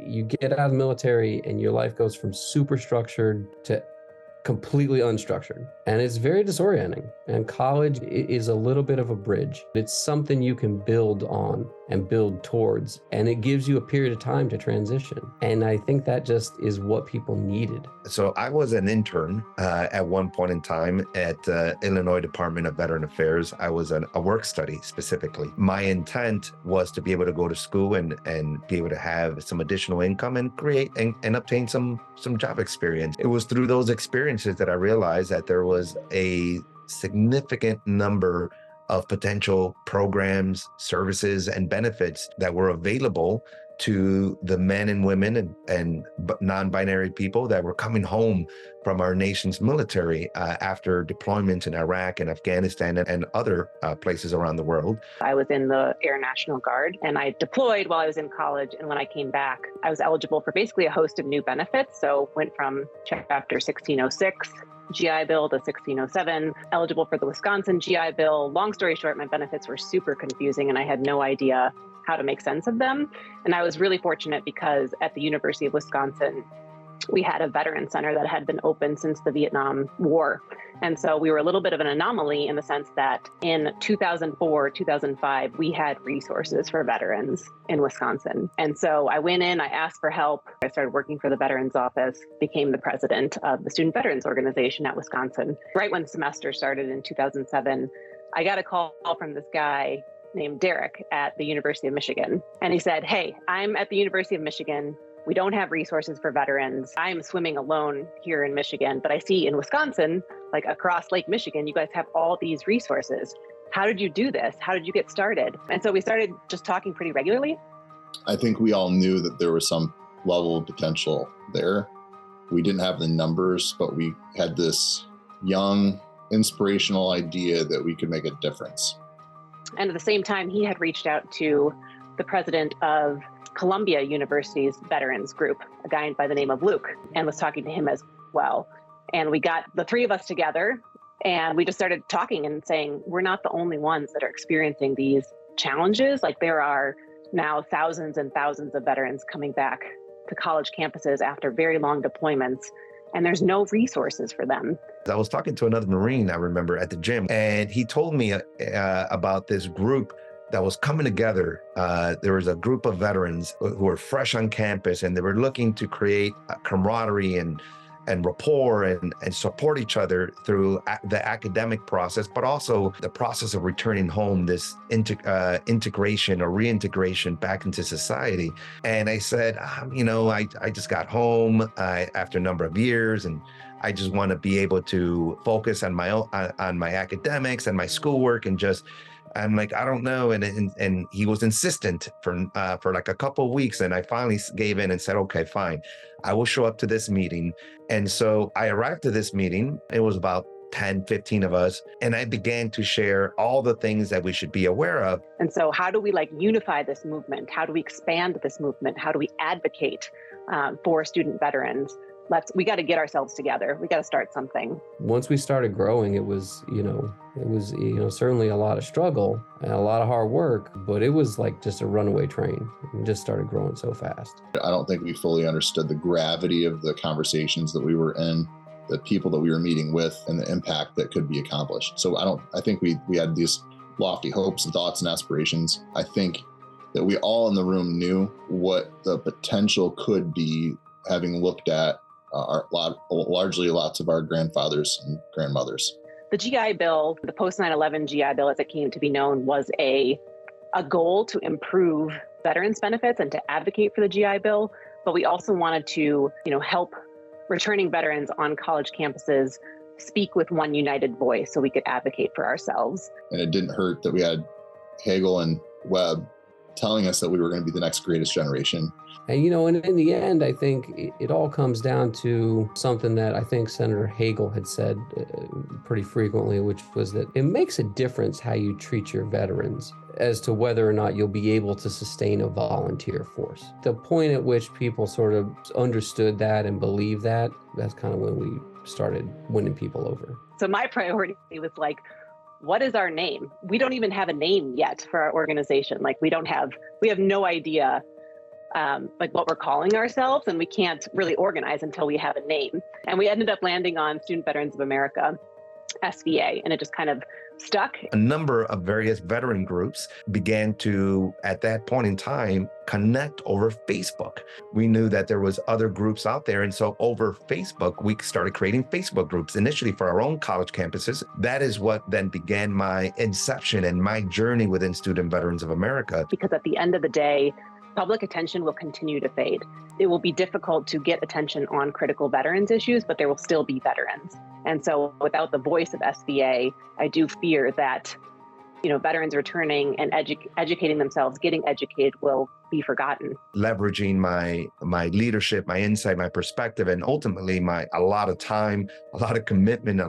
you get out of the military and your life goes from super structured to completely unstructured. And it's very disorienting. And college is a little bit of a bridge. It's something you can build on and build towards. And it gives you a period of time to transition. And I think that just is what people needed. So I was an intern at one point in time at Illinois Department of Veteran Affairs. I was a work study specifically. My intent was to be able to go to school and be able to have some additional income and create and obtain some job experience. It was through those experiences that I realized that there was a significant number of potential programs, services, and benefits that were available to the men and women and non-binary people that were coming home from our nation's military after deployments in Iraq and Afghanistan and other places around the world. I was in the Air National Guard and I deployed while I was in college. And when I came back, I was eligible for basically a host of new benefits. So went from Chapter 1606 GI Bill to 1607, eligible for the Wisconsin GI Bill. Long story short, my benefits were super confusing and I had no idea how to make sense of them. And I was really fortunate because at the University of Wisconsin, we had a veteran center that had been open since the Vietnam War. And so we were a little bit of an anomaly in the sense that in 2004, 2005, we had resources for veterans in Wisconsin. And so I went in, I asked for help. I started working for the Veterans Office, became the president of the Student Veterans Organization at Wisconsin. Right when the semester started in 2007, I got a call from this guy named Derek at the University of Michigan. And he said, "Hey, I'm at the University of Michigan. We don't have resources for veterans. I am swimming alone here in Michigan, but I see in Wisconsin, like across Lake Michigan, you guys have all these resources. How did you do this? How did you get started?" And so we started just talking pretty regularly. I think we all knew that there was some level of potential there. We didn't have the numbers, but we had this young, inspirational idea that we could make a difference. And at the same time, he had reached out to the president of Columbia University's Veterans Group, a guy by the name of Luke, and was talking to him as well. And we got the three of us together and we just started talking and saying, we're not the only ones that are experiencing these challenges. Like there are now thousands and thousands of veterans coming back to college campuses after very long deployments, and there's no resources for them. I was talking to another Marine, I remember, at the gym, and he told me about this group that was coming together. There was a group of veterans who were fresh on campus, and they were looking to create a camaraderie and rapport and support each other through the academic process, but also the process of returning home, this integration or reintegration back into society. And I said, I just got home after a number of years, and I just want to be able to focus on my academics and my schoolwork, and I'm like, I don't know. And he was insistent for like a couple of weeks. And I finally gave in and said, okay, fine, I will show up to this meeting. And so I arrived to this meeting. It was about 10, 15 of us. And I began to share all the things that we should be aware of. And so how do we unify this movement? How do we expand this movement? How do we advocate for student veterans? We got to get ourselves together. We got to start something. Once we started growing, it was certainly a lot of struggle and a lot of hard work, but it was like just a runaway train. We just started growing so fast. I don't think we fully understood the gravity of the conversations that we were in, the people that we were meeting with, and the impact that could be accomplished. So I think we had these lofty hopes and thoughts and aspirations. I think that we all in the room knew what the potential could be, having looked at largely lots of our grandfathers and grandmothers. The GI Bill, the post 9/11 GI Bill as it came to be known, was a goal to improve veterans benefits and to advocate for the GI Bill. But we also wanted to, help returning veterans on college campuses speak with one united voice so we could advocate for ourselves. And it didn't hurt that we had Hagel and Webb telling us that we were going to be the next greatest generation. And, and in the end, I think it all comes down to something that I think Senator Hagel had said pretty frequently, which was that it makes a difference how you treat your veterans as to whether or not you'll be able to sustain a volunteer force. The point at which people sort of understood that and believed that, that's kind of when we started winning people over. So my priority was what is our name? We don't even have a name yet for our organization. We have no idea like what we're calling ourselves, and we can't really organize until we have a name. And we ended up landing on Student Veterans of America, SVA, and it just kind of stuck. A number of various veteran groups began to, at that point in time, connect over Facebook. We knew that there was other groups out there. And so over Facebook, we started creating Facebook groups initially for our own college campuses. That is what then began my inception and my journey within Student Veterans of America. Because at the end of the day, public attention will continue to fade. It will be difficult to get attention on critical veterans issues, but there will still be veterans. And so without the voice of SVA, I do fear that, veterans returning and educating themselves, getting educated will be forgotten. Leveraging my leadership, my insight, my perspective, and ultimately a lot of time, a lot of commitment,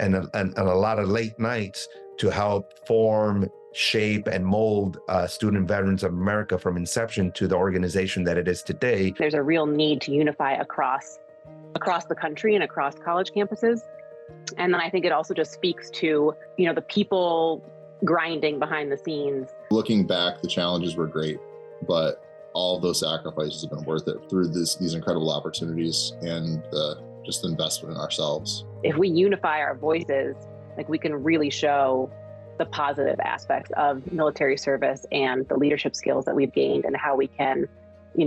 and a lot of late nights to help form, shape, and mold Student Veterans of America from inception to the organization that it is today. There's a real need to unify across the country and across college campuses. And then I think it also just speaks to, the people grinding behind the scenes. Looking back, the challenges were great, but all of those sacrifices have been worth it through these incredible opportunities and just the investment in ourselves. If we unify our voices, we can really show the positive aspects of military service and the leadership skills that we've gained and how we can,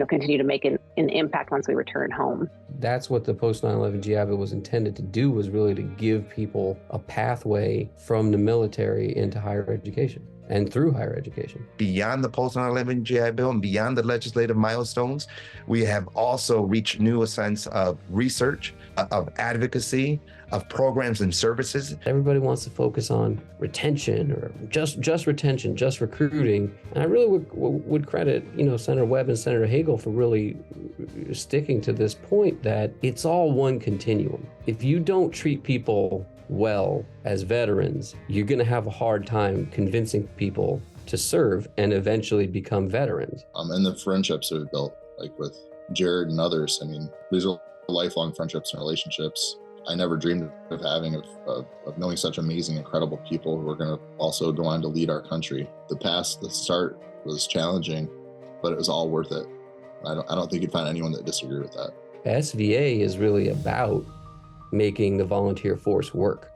continue to make an impact once we return home. That's what the post 9/11 GI Bill was intended to do, was really to give people a pathway from the military into higher education and through higher education. Beyond the post 9/11 GI Bill and beyond the legislative milestones, we have also reached new sense of research, of advocacy, of programs and services. Everybody wants to focus on retention or just retention, just recruiting. And I really would credit, Senator Webb and Senator Hagel for really sticking to this point that it's all one continuum. If you don't treat people well as veterans, you're going to have a hard time convincing people to serve and eventually become veterans. And the friendships that we've built, with Jared and others, these are lifelong friendships and relationships I never dreamed of having, of knowing such amazing, incredible people who are going to also go on to lead our country. The start was challenging, but it was all worth it. I don't think you'd find anyone that disagree with that. SVA is really about making the volunteer force work.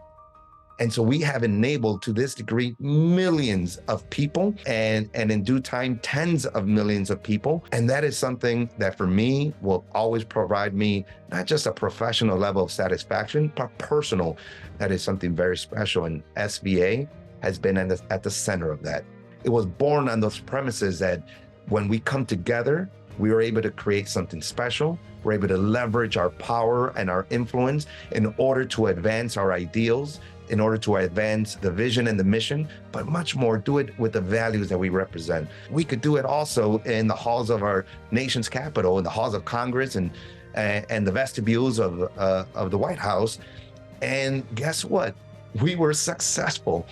And so we have enabled, to this degree, millions of people, and in due time, tens of millions of people. And that is something that for me will always provide me not just a professional level of satisfaction, but personal. That is something very special. And SVA has been at the center of that. It was born on those premises that when we come together, we were able to create something special. We're able to leverage our power and our influence in order to advance our ideals, in order to advance the vision and the mission, but much more, do it with the values that we represent. We could do it also in the halls of our nation's capital, in the halls of Congress and the vestibules of the White House. And guess what? We were successful.